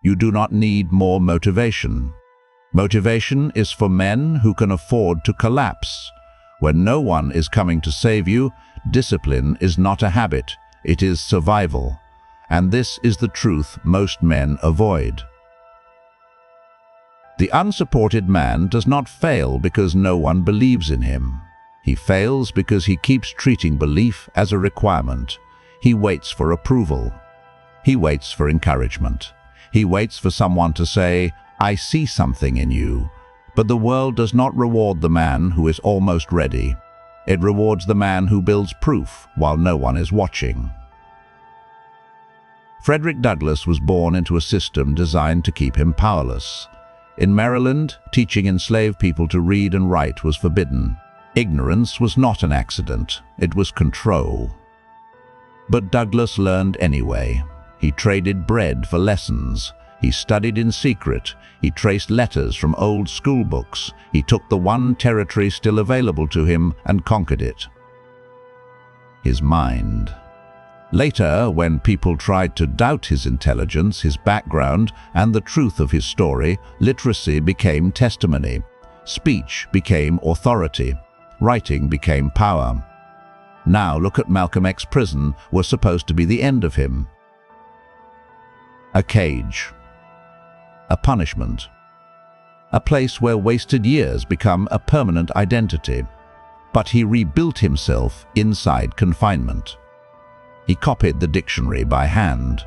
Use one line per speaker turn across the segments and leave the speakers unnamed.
You do not need more motivation. Motivation is for men who can afford to collapse. When no one is coming to save you, discipline is not a habit, it is survival. And this is the truth most men avoid. The unsupported man does not fail because no one believes in him. He fails because he keeps treating belief as a requirement. He waits for approval. He waits for encouragement. He waits for someone to say, "I see something in you." But the world does not reward the man who is almost ready. It rewards the man who builds proof while no one is watching. Frederick Douglass was born into a system designed to keep him powerless. In Maryland, teaching enslaved people to read and write was forbidden. Ignorance was not an accident, it was control. But Douglass learned anyway. He traded bread for lessons. He studied in secret. He traced letters from old school books. He took the one territory still available to him and conquered it. His mind. Later, when people tried to doubt his intelligence, his background, and the truth of his story, literacy became testimony. Speech became authority. Writing became power. Now look at Malcolm X's prison was supposed to be the end of him. A cage. A punishment. A place where wasted years become a permanent identity. But he rebuilt himself inside confinement. He copied the dictionary by hand.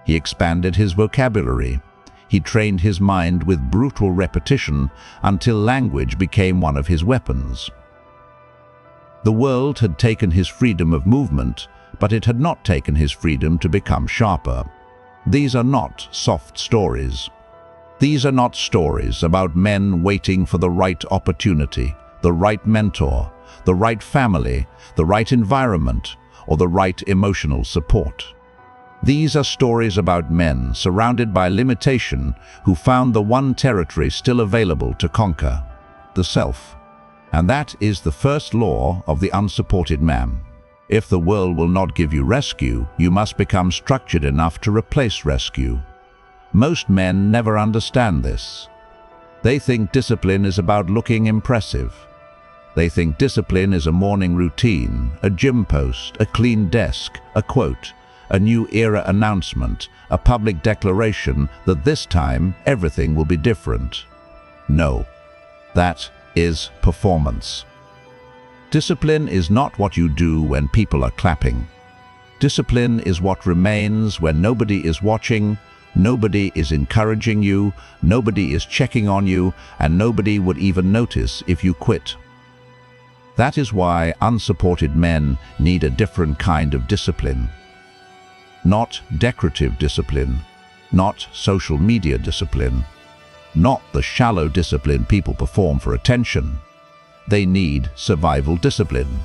He expanded his vocabulary. He trained his mind with brutal repetition until language became one of his weapons. The world had taken his freedom of movement, but it had not taken his freedom to become sharper. These are not soft stories. These are not stories about men waiting for the right opportunity, the right mentor, the right family, the right environment, or the right emotional support. These are stories about men surrounded by limitation who found the one territory still available to conquer, the self. And that is the first law of the unsupported man. If the world will not give you rescue, you must become structured enough to replace rescue. Most men never understand this. They think discipline is about looking impressive. They think discipline is a morning routine, a gym post, a clean desk, a quote, a new era announcement, a public declaration that this time everything will be different. No, that is performance. Discipline is not what you do when people are clapping. Discipline is what remains when nobody is watching, nobody is encouraging you, nobody is checking on you, and nobody would even notice if you quit. That is why unsupported men need a different kind of discipline. Not decorative discipline, not social media discipline, not the shallow discipline people perform for attention. They need survival discipline.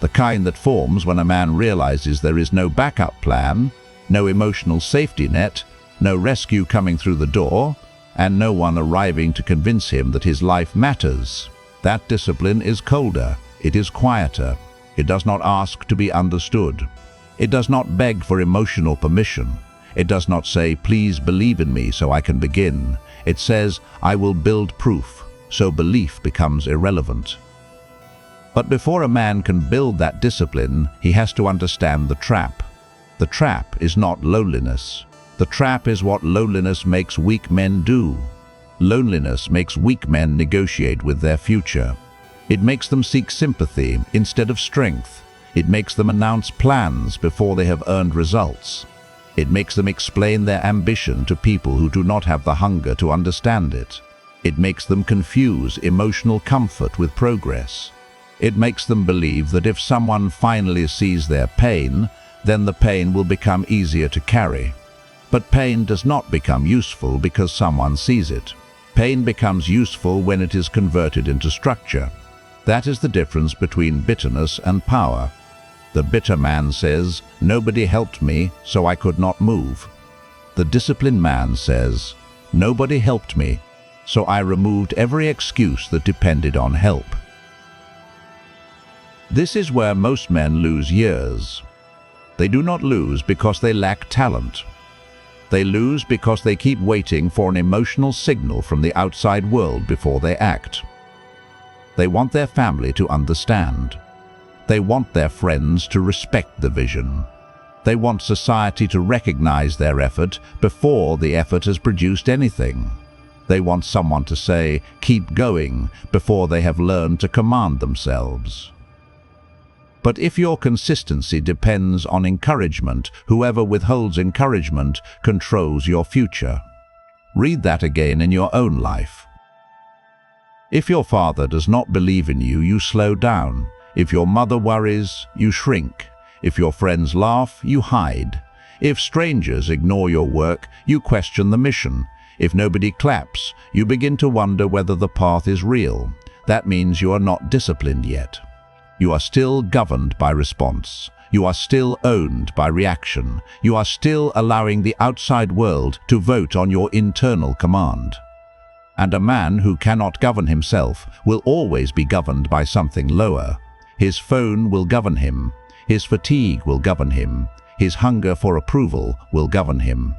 The kind that forms when a man realizes there is no backup plan, no emotional safety net, no rescue coming through the door, and no one arriving to convince him that his life matters. That discipline is colder, it is quieter, it does not ask to be understood. It does not beg for emotional permission. It does not say, "Please believe in me so I can begin." It says, "I will build proof," so belief becomes irrelevant. But before a man can build that discipline, he has to understand the trap. The trap is not loneliness. The trap is what loneliness makes weak men do. Loneliness makes weak men negotiate with their future. It makes them seek sympathy instead of strength. It makes them announce plans before they have earned results. It makes them explain their ambition to people who do not have the hunger to understand it. It makes them confuse emotional comfort with progress. It makes them believe that if someone finally sees their pain, then the pain will become easier to carry. But pain does not become useful because someone sees it. Pain becomes useful when it is converted into structure. That is the difference between bitterness and power. The bitter man says, "Nobody helped me, so I could not move." The disciplined man says, "Nobody helped me, so I removed every excuse that depended on help." This is where most men lose years. They do not lose because they lack talent. They lose because they keep waiting for an emotional signal from the outside world before they act. They want their family to understand. They want their friends to respect the vision. They want society to recognize their effort before the effort has produced anything. They want someone to say, "Keep going," before they have learned to command themselves. But if your consistency depends on encouragement, whoever withholds encouragement controls your future. Read that again in your own life. If your father does not believe in you, you slow down. If your mother worries, you shrink. If your friends laugh, you hide. If strangers ignore your work, you question the mission. If nobody claps, you begin to wonder whether the path is real. That means you are not disciplined yet. You are still governed by response. You are still owned by reaction. You are still allowing the outside world to vote on your internal command. And a man who cannot govern himself will always be governed by something lower. His phone will govern him. His fatigue will govern him. His hunger for approval will govern him.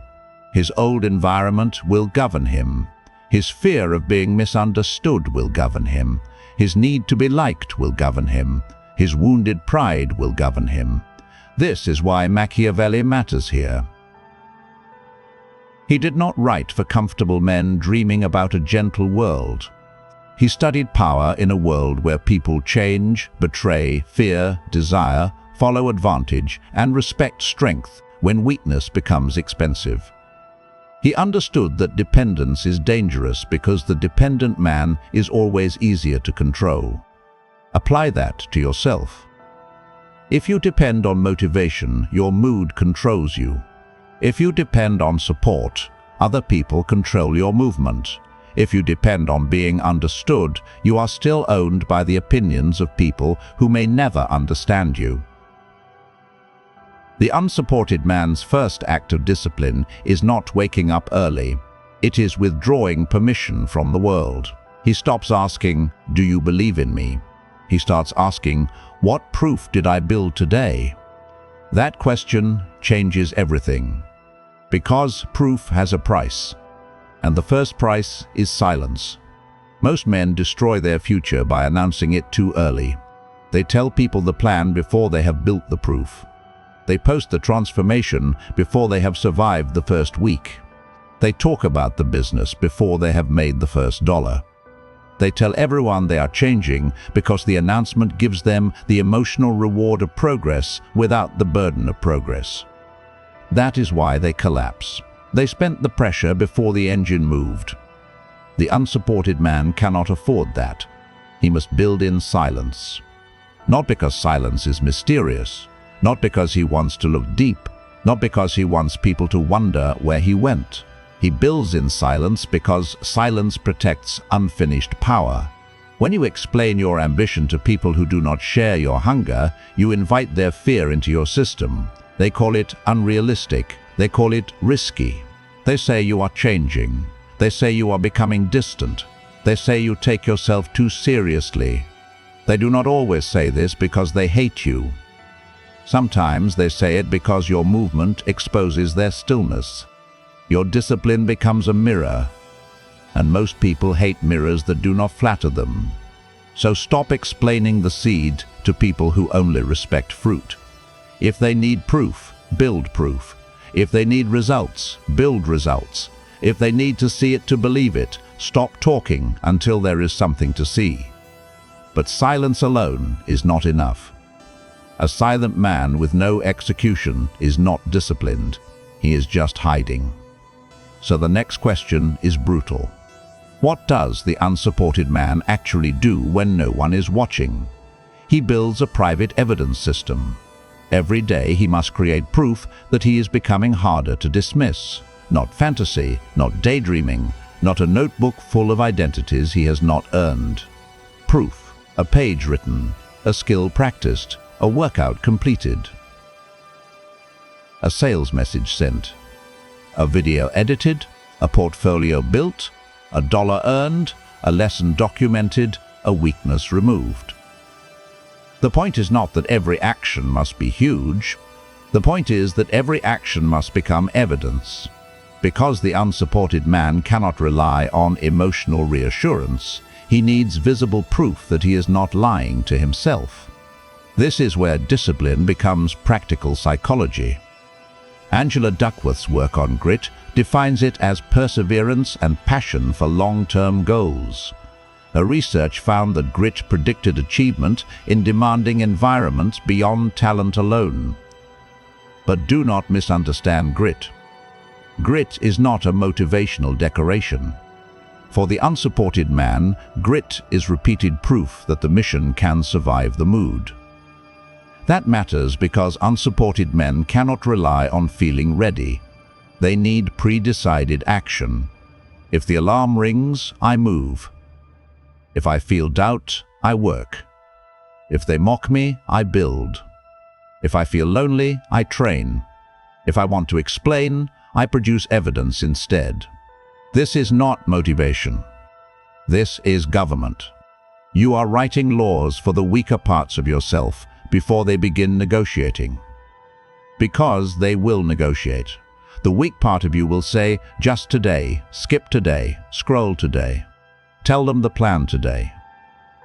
His old environment will govern him. His fear of being misunderstood will govern him. His need to be liked will govern him. His wounded pride will govern him. This is why Machiavelli matters here. He did not write for comfortable men dreaming about a gentle world. He studied power in a world where people change, betray, fear, desire, follow advantage, and respect strength when weakness becomes expensive. He understood that dependence is dangerous because the dependent man is always easier to control. Apply that to yourself. If you depend on motivation, your mood controls you. If you depend on support, other people control your movement. If you depend on being understood, you are still owned by the opinions of people who may never understand you. The unsupported man's first act of discipline is not waking up early. It is withdrawing permission from the world. He stops asking, "Do you believe in me?" He starts asking, "What proof did I build today?" That question changes everything. Because proof has a price. And the first price is silence. Most men destroy their future by announcing it too early. They tell people the plan before they have built the proof. They post the transformation before they have survived the first week. They talk about the business before they have made the first dollar. They tell everyone they are changing because the announcement gives them the emotional reward of progress without the burden of progress. That is why they collapse. They spent the pressure before the engine moved. The unsupported man cannot afford that. He must build in silence. Not because silence is mysterious, not because he wants to look deep, not because he wants people to wonder where he went. He builds in silence because silence protects unfinished power. When you explain your ambition to people who do not share your hunger, you invite their fear into your system. They call it unrealistic. They call it risky. They say you are changing. They say you are becoming distant. They say you take yourself too seriously. They do not always say this because they hate you. Sometimes they say it because your movement exposes their stillness. Your discipline becomes a mirror, and most people hate mirrors that do not flatter them. So stop explaining the seed to people who only respect fruit. If they need proof, build proof. If they need results, build results. If they need to see it to believe it, stop talking until there is something to see. But silence alone is not enough. A silent man with no execution is not disciplined. He is just hiding. So the next question is brutal. What does the unsupported man actually do when no one is watching? He builds a private evidence system. Every day he must create proof that he is becoming harder to dismiss. Not fantasy, not daydreaming, not a notebook full of identities he has not earned. Proof, a page written, a skill practiced, a workout completed, a sales message sent, a video edited, a portfolio built, a dollar earned, a lesson documented, a weakness removed. The point is not that every action must be huge. The point is that every action must become evidence. Because the unsupported man cannot rely on emotional reassurance, he needs visible proof that he is not lying to himself. This is where discipline becomes practical psychology. Angela Duckworth's work on grit defines it as perseverance and passion for long-term goals. Her research found that grit predicted achievement in demanding environments beyond talent alone. But do not misunderstand grit. Grit is not a motivational decoration. For the unsupported man, grit is repeated proof that the mission can survive the mood. That matters because unsupported men cannot rely on feeling ready. They need pre-decided action. If the alarm rings, I move. If I feel doubt, I work. If they mock me, I build. If I feel lonely, I train. If I want to explain, I produce evidence instead. This is not motivation. This is government. You are writing laws for the weaker parts of yourself before they begin negotiating. Because they will negotiate. The weak part of you will say, just today, skip today, scroll today. Tell them the plan today.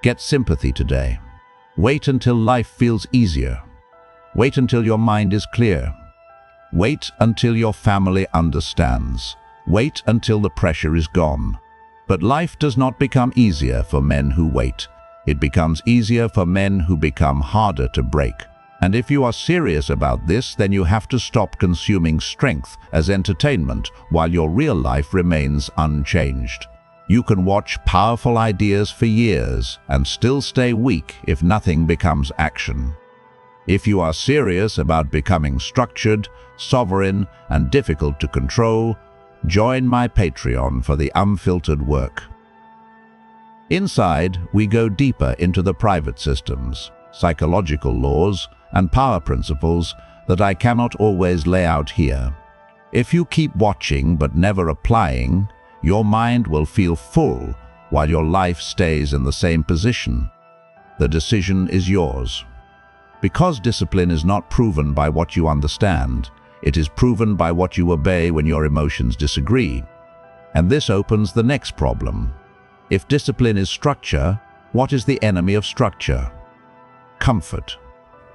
Get sympathy today. Wait until life feels easier. Wait until your mind is clear. Wait until your family understands. Wait until the pressure is gone. But life does not become easier for men who wait. It becomes easier for men who become harder to break. And if you are serious about this, then you have to stop consuming strength as entertainment while your real life remains unchanged. You can watch powerful ideas for years and still stay weak if nothing becomes action. If you are serious about becoming structured, sovereign, and difficult to control, join my Patreon for the unfiltered work. Inside, we go deeper into the private systems, psychological laws, and power principles that I cannot always lay out here. If you keep watching but never applying, your mind will feel full while your life stays in the same position. The decision is yours. Because discipline is not proven by what you understand, it is proven by what you obey when your emotions disagree. And this opens the next problem. If discipline is structure, what is the enemy of structure? Comfort,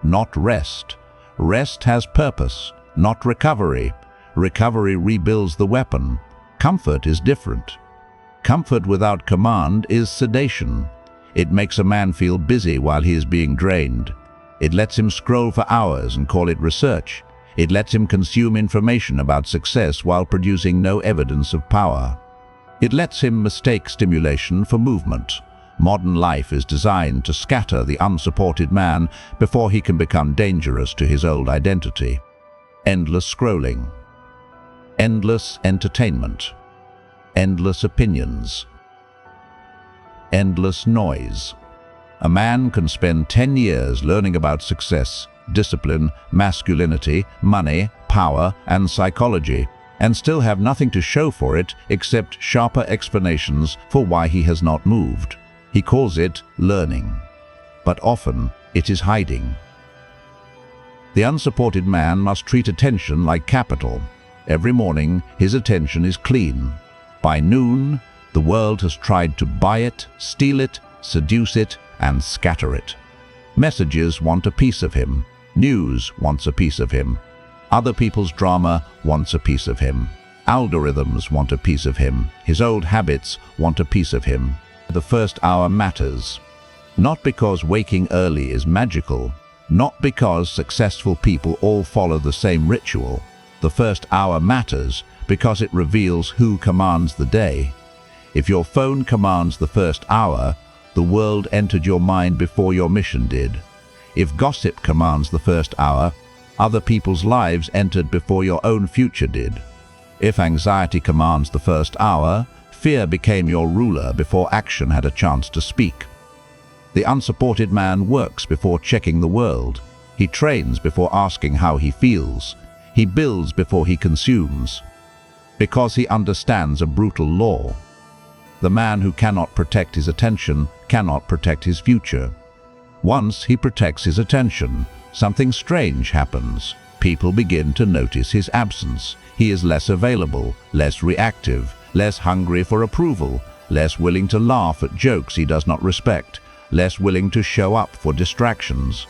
not rest. Rest has purpose, not recovery. Recovery rebuilds the weapon. Comfort is different. Comfort without command is sedation. It makes a man feel busy while he is being drained. It lets him scroll for hours and call it research. It lets him consume information about success while producing no evidence of power. It lets him mistake stimulation for movement. Modern life is designed to scatter the unsupported man before he can become dangerous to his old identity. Endless scrolling. Endless entertainment. Endless opinions. Endless noise. A man can spend 10 years learning about success, discipline, masculinity, money, power, and psychology, and still have nothing to show for it except sharper explanations for why he has not moved. He calls it learning, but often it is hiding. The unsupported man must treat attention like capital. Every morning, his attention is clean. By noon, the world has tried to buy it, steal it, seduce it, and scatter it. Messages want a piece of him. News wants a piece of him. Other people's drama wants a piece of him. Algorithms want a piece of him. His old habits want a piece of him. The first hour matters. Not because waking early is magical. Not because successful people all follow the same ritual. The first hour matters because it reveals who commands the day. If your phone commands the first hour, the world entered your mind before your mission did. If gossip commands the first hour, other people's lives entered before your own future did. If anxiety commands the first hour, fear became your ruler before action had a chance to speak. The unsupported man works before checking the world. He trains before asking how he feels. He builds before he consumes. Because he understands a brutal law. The man who cannot protect his attention cannot protect his future. Once he protects his attention, something strange happens. people begin to notice his absence. He is less available, less reactive, less hungry for approval, less willing to laugh at jokes he does not respect, less willing to show up for distractions,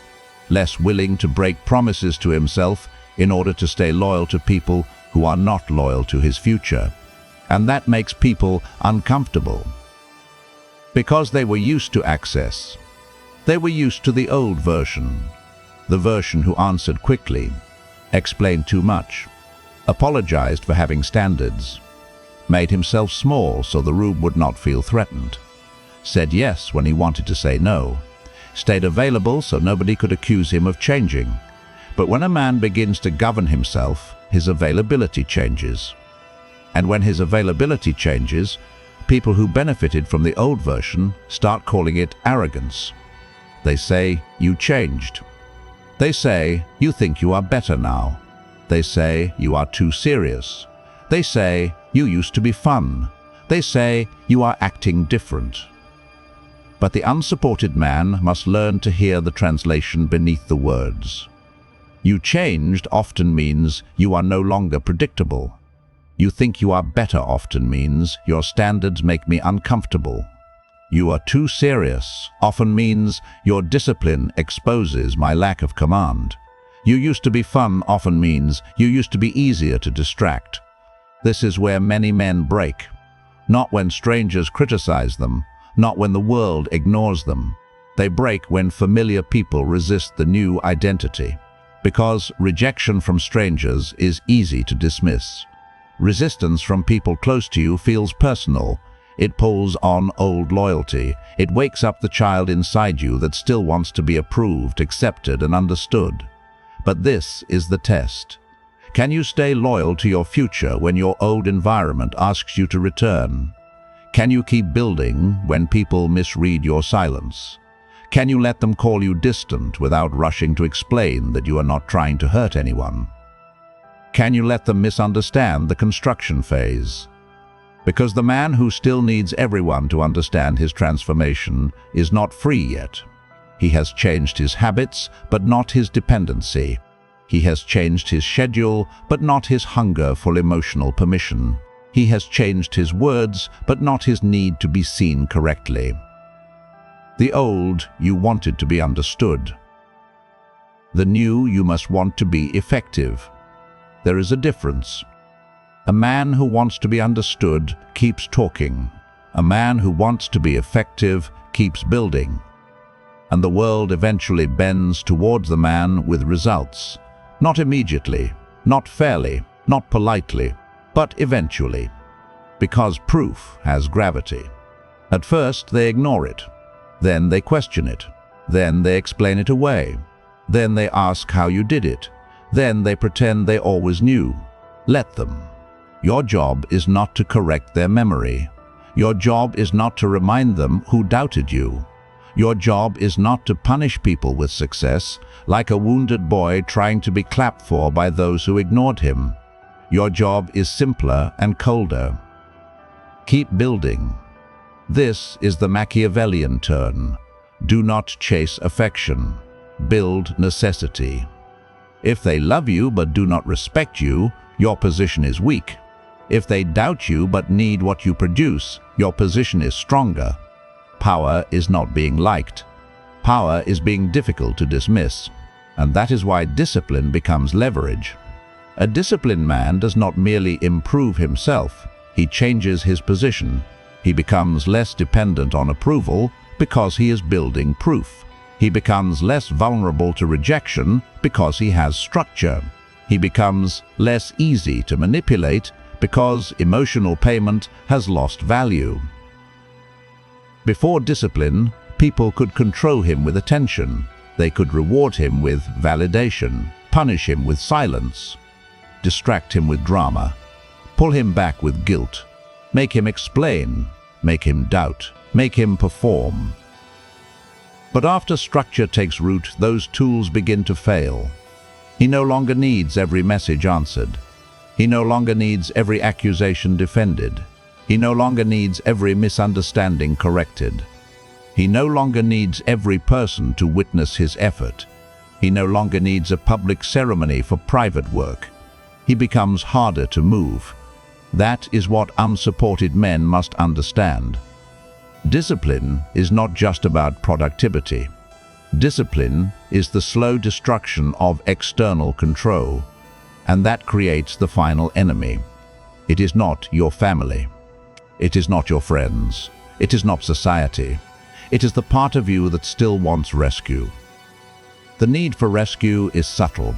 less willing to break promises to himself in order to stay loyal to people who are not loyal to his future. And that makes people uncomfortable. Because they were used to access. They were used to the old version. The version who answered quickly, explained too much, apologized for having standards, made himself small so the room would not feel threatened, said yes when he wanted to say no, stayed available so nobody could accuse him of changing. But when a man begins to govern himself, his availability changes. And when his availability changes, people who benefited from the old version start calling it arrogance. They say, "You changed." They say, "You think you are better now." They say, "You are too serious." They say, "You used to be fun." They say, "You are acting different." But the unsupported man must learn to hear the translation beneath the words. "You changed" often means you are no longer predictable. "You think you are better" often means your standards make me uncomfortable. "You are too serious" often means your discipline exposes my lack of command. "You used to be fun" often means you used to be easier to distract. This is where many men break. Not when strangers criticize them, not when the world ignores them. They break when familiar people resist the new identity. Because rejection from strangers is easy to dismiss. Resistance from people close to you feels personal. It pulls on old loyalty. It wakes up the child inside you that still wants to be approved, accepted, and understood. But this is the test. Can you stay loyal to your future when your old environment asks you to return? Can you keep building when people misread your silence? Can you let them call you distant without rushing to explain that you are not trying to hurt anyone? Can you let them misunderstand the construction phase? Because the man who still needs everyone to understand his transformation is not free yet. He has changed his habits, but not his dependency. He has changed his schedule, but not his hunger for emotional permission. He has changed his words, but not his need to be seen correctly. The old, you wanted to be understood. The new, you must want to be effective. There is a difference. A man who wants to be understood keeps talking. A man who wants to be effective keeps building. And the world eventually bends towards the man with results. Not immediately, not fairly, not politely, but eventually. Because proof has gravity. At first they ignore it. Then they question it. Then they explain it away. Then they ask how you did it. Then they pretend they always knew. Let them. Your job is not to correct their memory. Your job is not to remind them who doubted you. Your job is not to punish people with success, like a wounded boy trying to be clapped for by those who ignored him. Your job is simpler and colder. Keep building. This is the Machiavellian turn. Do not chase affection. Build necessity. If they love you but do not respect you, your position is weak. If they doubt you but need what you produce, your position is stronger. Power is not being liked. Power is being difficult to dismiss. And that is why discipline becomes leverage. A disciplined man does not merely improve himself, he changes his position. He becomes less dependent on approval because he is building proof. He becomes less vulnerable to rejection because he has structure. He becomes less easy to manipulate because emotional payment has lost value. Before discipline, people could control him with attention. They could reward him with validation, punish him with silence, distract him with drama, pull him back with guilt, make him explain, make him doubt, make him perform. But after structure takes root, those tools begin to fail. He no longer needs every message answered. He no longer needs every accusation defended. He no longer needs every misunderstanding corrected. He no longer needs every person to witness his effort. He no longer needs a public ceremony for private work. He becomes harder to move. That is what unsupported men must understand. Discipline is not just about productivity. Discipline is the slow destruction of external control, and that creates the final enemy. It is not your family. It is not your friends. It is not society. It is the part of you that still wants rescue. The need for rescue is subtle.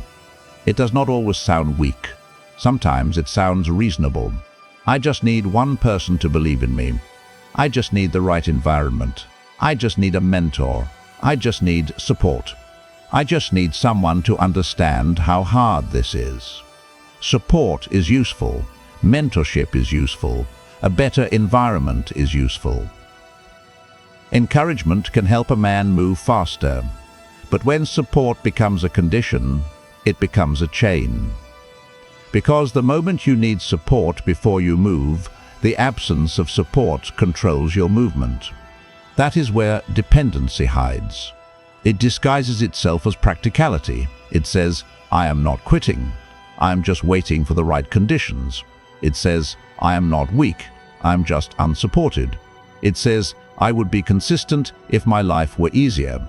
It does not always sound weak. Sometimes it sounds reasonable. I just need one person to believe in me. I just need the right environment. I just need a mentor. I just need support. I just need someone to understand how hard this is. Support is useful. Mentorship is useful. A better environment is useful. Encouragement can help a man move faster, but when support becomes a condition, it becomes a chain. Because the moment you need support before you move, the absence of support controls your movement. That is where dependency hides. It disguises itself as practicality. It says, I am not quitting. I am just waiting for the right conditions. It says, I am not weak. I am just unsupported. It says, I would be consistent if my life were easier.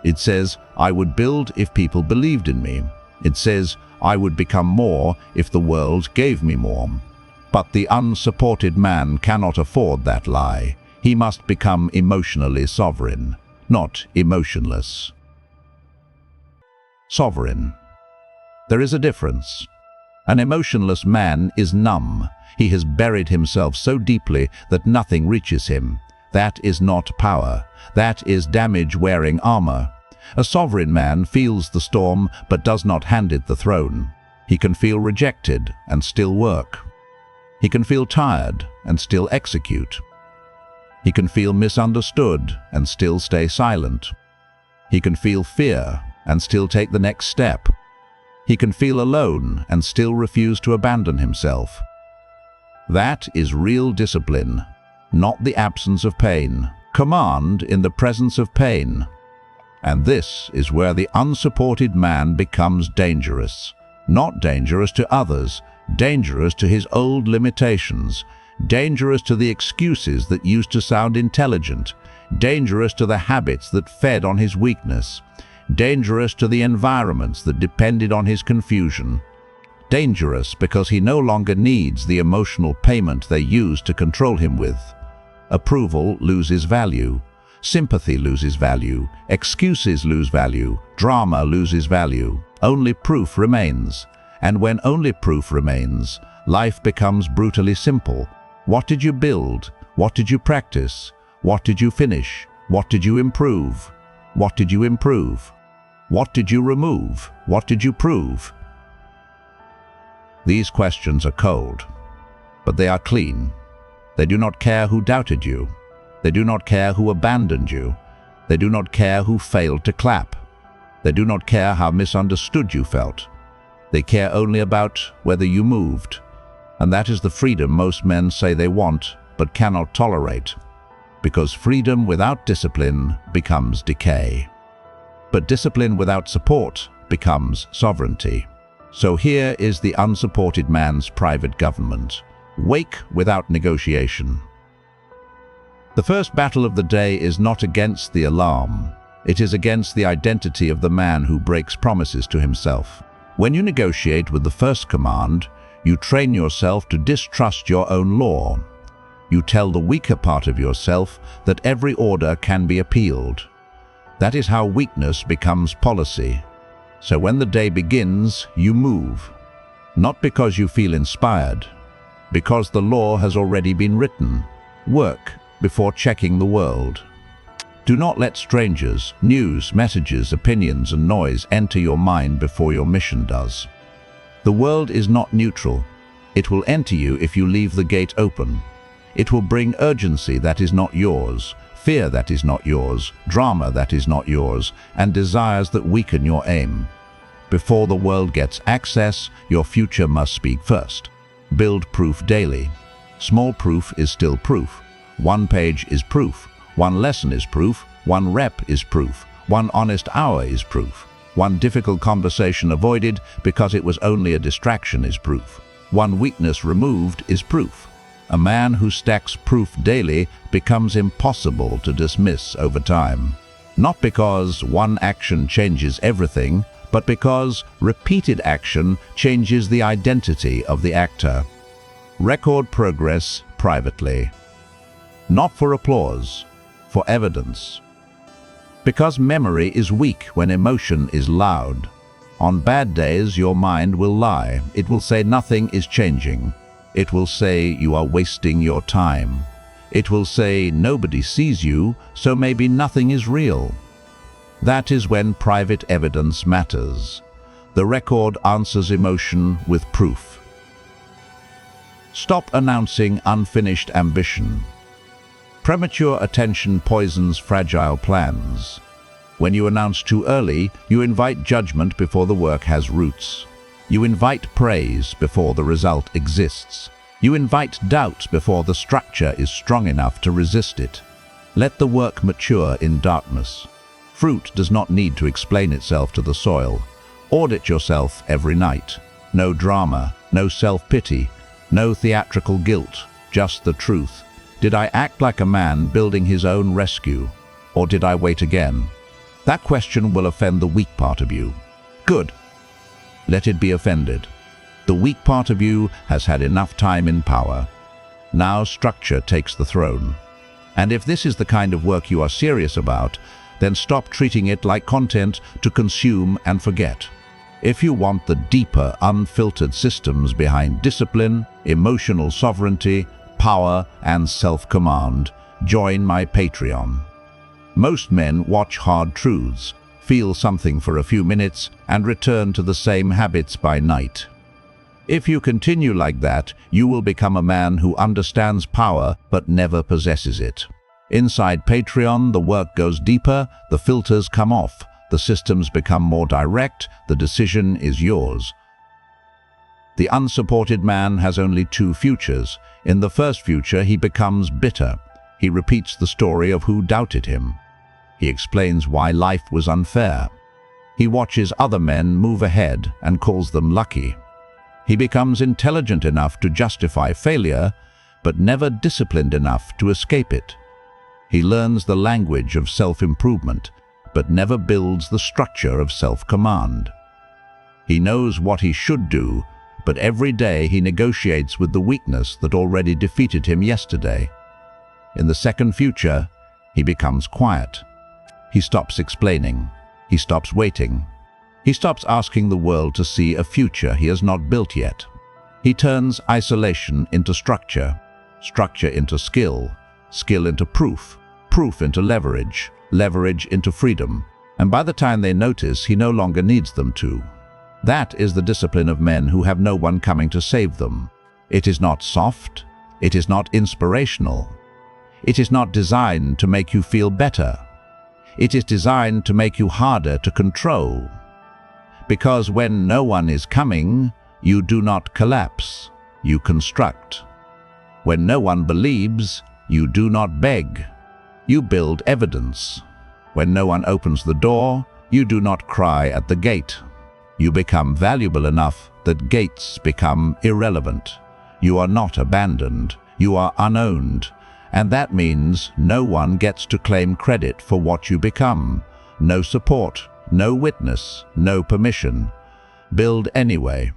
It says, I would build if people believed in me. It says, I would become more if the world gave me more. But the unsupported man cannot afford that lie. He must become emotionally sovereign, not emotionless. Sovereign. There is a difference. An emotionless man is numb. He has buried himself so deeply that nothing reaches him. That is not power. That is damage-wearing armor. A sovereign man feels the storm but does not hand it the throne. He can feel rejected and still work. He can feel tired and still execute. He can feel misunderstood and still stay silent. He can feel fear and still take the next step. He can feel alone and still refuse to abandon himself. That is real discipline, not the absence of pain. Command in the presence of pain. And this is where the unsupported man becomes dangerous. Not dangerous to others, dangerous to his old limitations, dangerous to the excuses that used to sound intelligent, dangerous to the habits that fed on his weakness, dangerous to the environments that depended on his confusion, dangerous because he no longer needs the emotional payment they used to control him with. Approval loses value, sympathy loses value, excuses lose value, drama loses value. Only proof remains. And when only proof remains, life becomes brutally simple. What did you build? What did you practice? What did you finish? What did you improve? What did you improve? What did you remove? What did you prove? These questions are cold, but they are clean. They do not care who doubted you. They do not care who abandoned you. They do not care who failed to clap. They do not care how misunderstood you felt. They care only about whether you moved. And that is the freedom most men say they want but cannot tolerate. Because freedom without discipline becomes decay. But discipline without support becomes sovereignty. So here is the unsupported man's private government. Wake without negotiation. The first battle of the day is not against the alarm. It is against the identity of the man who breaks promises to himself. When you negotiate with the first command, you train yourself to distrust your own law. You tell the weaker part of yourself that every order can be appealed. That is how weakness becomes policy. So when the day begins, you move. Not because you feel inspired, because the law has already been written. Work before checking the world. Do not let strangers, news, messages, opinions, and noise enter your mind before your mission does. The world is not neutral. It will enter you if you leave the gate open. It will bring urgency that is not yours, fear that is not yours, drama that is not yours, and desires that weaken your aim. Before the world gets access, your future must speak first. Build proof daily. Small proof is still proof. One page is proof. One lesson is proof. One rep is proof. One honest hour is proof. One difficult conversation avoided because it was only a distraction is proof. One weakness removed is proof. A man who stacks proof daily becomes impossible to dismiss over time. Not because one action changes everything, but because repeated action changes the identity of the actor. Record progress privately. Not for applause, for evidence. Because memory is weak when emotion is loud. On bad days, your mind will lie. It will say nothing is changing. It will say you are wasting your time. It will say nobody sees you, so maybe nothing is real. That is when private evidence matters. The record answers emotion with proof. Stop announcing unfinished ambition. Premature attention poisons fragile plans. When you announce too early, you invite judgment before the work has roots. You invite praise before the result exists. You invite doubt before the structure is strong enough to resist it. Let the work mature in darkness. Fruit does not need to explain itself to the soil. Audit yourself every night. No drama, no self-pity, no theatrical guilt, just the truth. Did I act like a man building his own rescue, or did I wait again? That question will offend the weak part of you. Good. Let it be offended. The weak part of you has had enough time in power. Now structure takes the throne. And if this is the kind of work you are serious about, then stop treating it like content to consume and forget. If you want the deeper, unfiltered systems behind discipline, emotional sovereignty, power, and self-command, join my Patreon. Most men watch hard truths, feel something for a few minutes, and return to the same habits by night. If you continue like that, you will become a man who understands power but never possesses it. Inside Patreon, the work goes deeper, the filters come off, the systems become more direct, the decision is yours. The unsupported man has only two futures. In the first future, he becomes bitter. He repeats the story of who doubted him. He explains why life was unfair. He watches other men move ahead and calls them lucky. He becomes intelligent enough to justify failure, but never disciplined enough to escape it. He learns the language of self-improvement, but never builds the structure of self-command. He knows what he should do, but every day he negotiates with the weakness that already defeated him yesterday. In the second future, he becomes quiet. He stops explaining. He stops waiting. He stops asking the world to see a future he has not built yet. He turns isolation into structure, structure into skill, skill into proof, proof into leverage, leverage into freedom. And by the time they notice, he no longer needs them to. That is the discipline of men who have no one coming to save them. It is not soft. It is not inspirational. It is not designed to make you feel better. It is designed to make you harder to control. Because when no one is coming, you do not collapse, you construct. When no one believes, you do not beg, you build evidence. When no one opens the door, you do not cry at the gate. You become valuable enough that gates become irrelevant. You are not abandoned, you are unowned. And that means no one gets to claim credit for what you become. No support, no witness, no permission. Build anyway.